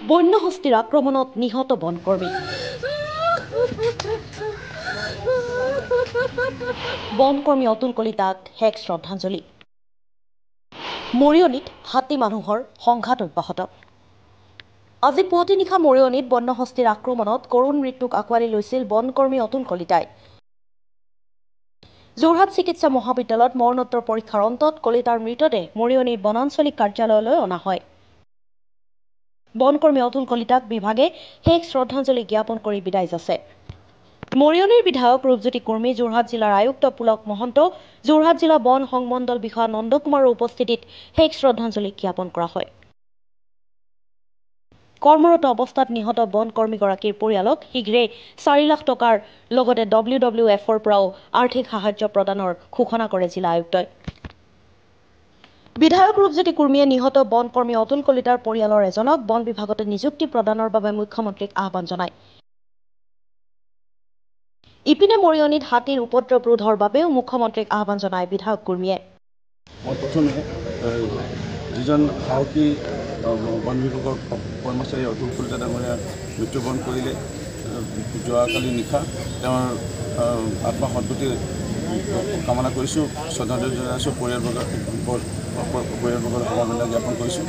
বন্যহস্তীৰ আক্ৰমণত নিহত বনকৰ্মী। বনকৰ্মী অতুল কলিতাক শেষ শ্ৰদ্ধাঞ্জলি। মৰিয়নিত হাতী মানুহৰ সংঘাত অব্যাহত। আজি পুৱতি নিশা মৰিয়নিত বন্যহস্তীৰ আক্ৰমণত কৰুণ মৃত্যুক আঁকোৱালি লৈছিল বনকৰ্মী অতুল কলিতাই। যোৰহাট চিকিৎসা মহাবিদ্যালয়ত মৰণোত্তৰ পৰীক্ষাৰ অন্তত কলিতাৰ মৃতদেহ মৰিয়নি বনাঞ্চলিক কাৰ্যালয়লৈ অনা হয়। বনকৰ্মী অতুল কলিতাক বিভাগে শেষ শ্ৰদ্ধাঞ্জলি জ্ঞাপন কৰি বিদায় যাচে। মৰিয়নিৰ বিধায়ক ৰূপজ্যোতি কুৰ্মী, যোৰহাট জিলাৰ আয়ুক্ত পুলক মহন্ত, যোৰহাট জিলা বন সংমণ্ডল বিষয়া নন্দকুমাৰৰ উপস্থিতিত শেষ শ্ৰদ্ধাঞ্জলি জ্ঞাপন কৰা হয়। কৰ্মৰত অৱস্থাত নিহত বনকৰ্মীগৰাকীৰ পৰিয়ালক শীঘ্ৰেই 4 লাখ টকাৰ লগতে WWFৰ পৰাও আৰ্থিক সাহায্য প্ৰদানৰ ঘোষণা কৰে জিলা আয়ুক্তই। বিধায়ক ৰূপজ্যোতি কুৰ্মীয়ে নিহত বনকৰ্মী অতুল কলিতাৰ পৰিয়ালৰ এজনক বন বিভাগতে নিযুক্তি প্ৰদানৰ বাবে মুখ্যমন্ত্ৰীক আহ্বান জনায়। ইপিনে মৰিয়নিত হাতীৰ উপদ্ৰৱ ৰোধৰ বাবেও মুখ্যমন্ত্ৰীক আহ্বান জনায় বিধায়ক কুৰ্মীয়ে। প্ৰথমে যিজন সাহসী বন বিভাগৰ কৰ্মচাৰী অতুল কলিতা ডাঙৰীয়া মৃত্যুবৰণ কৰিলে যোৱাকালি নিশা, তেওঁৰ আত্মা সদ্গতি কামনা কৰিছোঁ, শ্ৰদ্ধাঞ্জলি জনাইছোঁ, পৰিয়ালবৰ্গৰ সমবেদনা জ্ঞাপন কৰিছোঁ।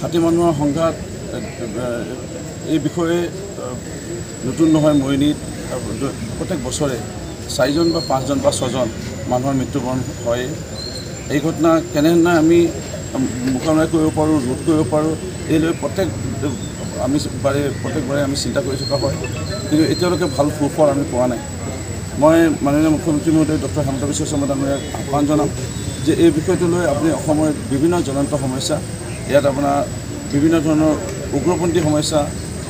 হাতী মানুহৰ সংঘাত এই বিষয়ে নতুন নহয়। মৰিয়নিত প্ৰত্যেক বছৰে 4জন বা 5জন বা 6জন মানুহৰ মৃত্যুবৰণ হয়। এই ঘটনা কেনেধৰণে আমি মোকাবিলা কৰিব পাৰোঁ, ৰোধ কৰিব পাৰোঁ, এই লৈ প্ৰত্যেকবাৰে আমি চিন্তা কৰি থকা হয়, কিন্তু এতিয়ালৈকে ভাল সুফল আমি পোৱা নাই। মই মাননীয় মুখ্যমন্ত্ৰী মহোদয় ডক্টৰ হিমন্ত বিশ্ব শৰ্মা ডাঙৰীয়াক আহ্বান জনাম যে এই বিষয়টো লৈ আপুনি অসমৰ বিভিন্ন জ্বলন্ত সমস্যা, ইয়াত আপোনাৰ বিভিন্ন ধৰণৰ উগ্ৰপন্থী সমস্যা,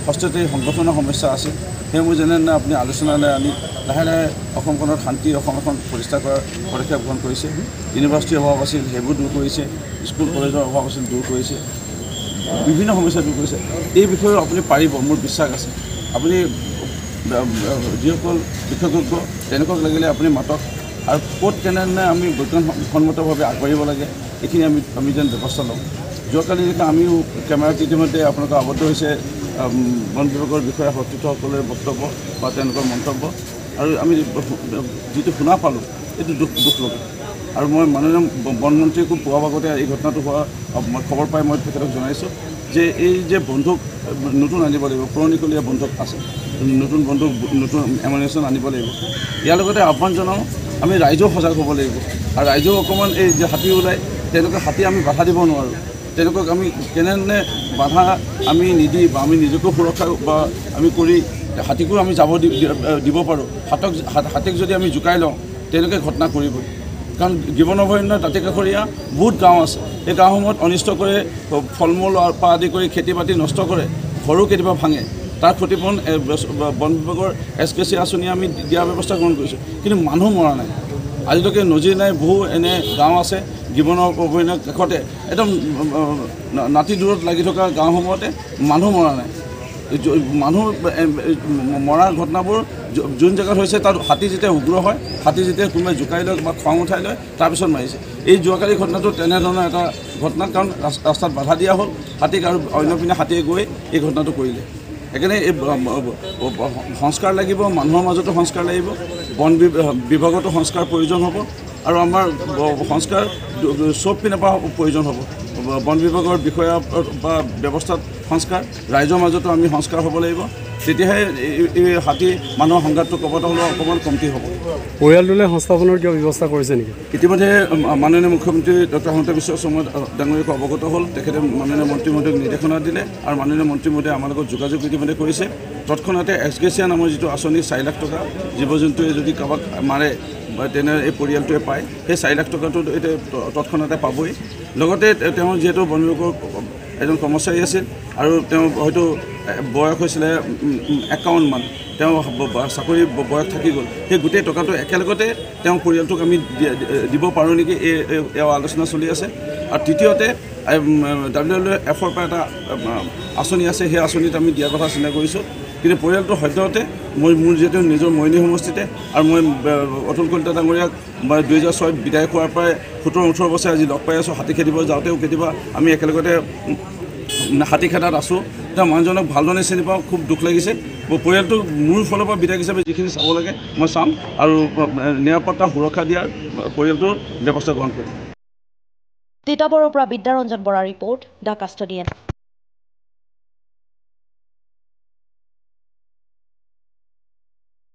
হস্তক্ষেপী সংগঠনৰ সমস্যা আছে, সেইসমূহ যেনে আপুনি আলোচনালৈ আনি লাহে লাহে অসমখনত শান্তি অসম এখন প্ৰতিষ্ঠা কৰাৰ পদক্ষেপ গ্ৰহণ কৰিছে। ইউনিভাৰ্চিটিৰ অভাৱ আছিল, সেইবোৰ দূৰ কৰিছে, স্কুল কলেজৰ অভাৱ আছিল, দূৰ কৰিছে, বিভিন্ন সমস্যা দূৰ কৰিছে। এই বিষয়ে আপুনি পাৰিব, মোৰ বিশ্বাস আছে। আপুনি যিসকল বিশেষজ্ঞ তেনেকুৱাক লাগিলে আপুনি মাতক, আৰু ক'ত কেনেধৰণে আমি বৈজ্ঞানিকসন্মতভাৱে আগবাঢ়িব লাগে এইখিনি আমি যেন ব্যৱস্থা লওঁ। যোৱাকালি নিশা আমিও কেমেৰাত ইতিমধ্যে আপোনালোকৰ আবদ্ধ হৈছে বন বিভাগৰ বিষয়া সতীৰ্থসকলৰ বক্তব্য বা তেওঁলোকৰ মন্তব্য, আৰু আমি যিটো শুনা পালোঁ এইটো দুখ লগা। আৰু মই মাননীয় বনমন্ত্ৰীকো পোৱা ভাগতে এই ঘটনাটো হোৱা খবৰ পাই মই তেখেতক জনাইছোঁ যে এই যে বন্ধুক নতুন আনিব লাগিব, পুৰণিকলীয়া বন্ধুক আছে, নতুন বন্ধুক নতুন এমুনেশ্যন আনিব লাগিব। ইয়াৰ লগতে আহ্বান জনাওঁ আমি ৰাইজেও সজাগ হ'ব লাগিব, আৰু ৰাইজেও অকণমান এই যে হাতী ওলায় তেওঁলোকে হাতী আমি বাধা দিব নোৱাৰোঁ, তেওঁলোকক আমি কেনেধৰণে বাধা আমি নিদি বা আমি নিজকো সুৰক্ষা বা আমি কৰি হাতীকো আমি যাব দিব পাৰোঁ। হাতীক যদি আমি জোকাই লওঁ তেওঁলোকে ঘটনা কৰিবই, কাৰণ গিবন অভয়াৰণ্য দাঁতিকাষৰীয়া বহুত গাঁও আছে। এই গাঁওসমূহত অনিষ্ট কৰে, ফল মূল পৰা আদি কৰি খেতি বাতি নষ্ট কৰে, ঘৰো কেতিয়াবা ভাঙে। তাৰ ক্ষতিপূৰণ বন বিভাগৰ SKC আঁচনিয়ে আমি দিয়াৰ ব্যৱস্থা গ্ৰহণ কৰিছোঁ, কিন্তু মানুহ মৰা নাই আজিলৈকে। নজিৰ নাই। বহু এনে গাঁও আছে গিবন অভয়াৰণ্যৰ কাষতে একদম নাতি দূৰত লাগি থকা গাঁওসমূহতে মানুহ মৰা নাই। মানুহ মৰা ঘটনাবোৰ যোন জেগাত হৈছে তাত হাতী যেতিয়া উগ্ৰ হয়, হাতী যেতিয়া কোনোবাই জোকাই লয় বা খং উঠাই লয় তাৰপিছত মাৰিছে। এই যোৱাকালি ঘটনাটো তেনেধৰণৰ এটা ঘটনা, কাৰণ ৰাস্তাত বাধা দিয়া হ'ল হাতীক, আৰু অন্য পিনে হাতীয়ে গৈ এই ঘটনাটো কৰিলে। সেইকাৰণে এই সংস্কাৰ লাগিব, মানুহৰ মাজতো সংস্কাৰ লাগিব, বন বিভাগতো সংস্কাৰ প্ৰয়োজন হ'ব, আৰু আমাৰ সংস্কাৰ চব পিনৰ পৰা প্ৰয়োজন হ'ব। বন বিভাগৰ বিষয়া বা ব্যৱস্থাত সংস্কাৰ, ৰাইজৰ মাজতো আমি সংস্কাৰ হ'ব লাগিব, তেতিয়াহে এই হাতী মানুহৰ সংঘাতটো ক'ৰবাত হ'লেও অকণমান কমতি হ'ব। পৰিয়ালটোলৈ সংস্থাপনৰ কিবা ব্যৱস্থা কৰিছে নেকি? ইতিমধ্যে মাননীয় মুখ্যমন্ত্ৰী ডক্টৰ হিমন্ত বিশ্ব শৰ্মা ডাঙৰীয়াক অৱগত হ'ল, তেখেতে মাননীয় মন্ত্ৰী মহোদয়ক নিৰ্দেশনা দিলে, আৰু মাননীয় মন্ত্ৰী মহোদয়ে আমাৰ লগত যোগাযোগ ইতিমধ্যে কৰিছে। তৎক্ষণাতে SKC নামৰ যিটো আঁচনি 4 লাখ টকা, জীৱ জন্তুৱে যদি কাৰোবাক মাৰে বা তেনে এই পৰিয়ালটোৱে পায়, সেই 4 লাখ টকাটো এতিয়া তৎক্ষণাতে পাবই। লগতে তেওঁ যিহেতু বন বিভাগৰ এজন কৰ্মচাৰী আছিল, আৰু তেওঁ হয়তো বয়স হৈছিলে 51 মান, তেওঁ চাকৰি বয়স থাকি গ'ল, সেই গোটেই টকাটো একেলগতে তেওঁ পৰিয়ালটোক আমি দিব পাৰোঁ নেকি, এই আলোচনা চলি আছে। আৰু তৃতীয়তে WWFৰ পৰা এটা আঁচনি আছে, সেই আঁচনিত আমি দিয়াৰ কথা চিন্তা কৰিছোঁ, কিন্তু পৰিয়ালটো সদ্যহতে মোৰ যিহেতু নিজৰ মৰিয়নি সমষ্টিতে, আৰু মই অতুল কলিতা ডাঙৰীয়াক 2006 বিদায় হোৱাৰ পৰাই 17-18 বছৰ আজি লগ পাই আছোঁ। হাতী খেদিব যাওঁতেও কেতিয়াবা আমি একেলগতে হাতী খেদাত আছোঁ, তেওঁ মানুহজনক ভালদৰে চিনি পাওঁ, খুব দুখ লাগিছে। মই পৰিয়ালটো মোৰ ফালৰ পৰা বিধায়ক হিচাপে যিখিনি চাব লাগে মই চাম আৰু নিৰাপত্তা সুৰক্ষা দিয়াৰ পৰিয়ালটোৰ ব্যৱস্থা গ্ৰহণ কৰিম। তিতাবৰৰ পৰা বিদ্যাৰঞ্জন বৰাৰ ৰিপৰ্ট, দ্য কাষ্টডিয়ান।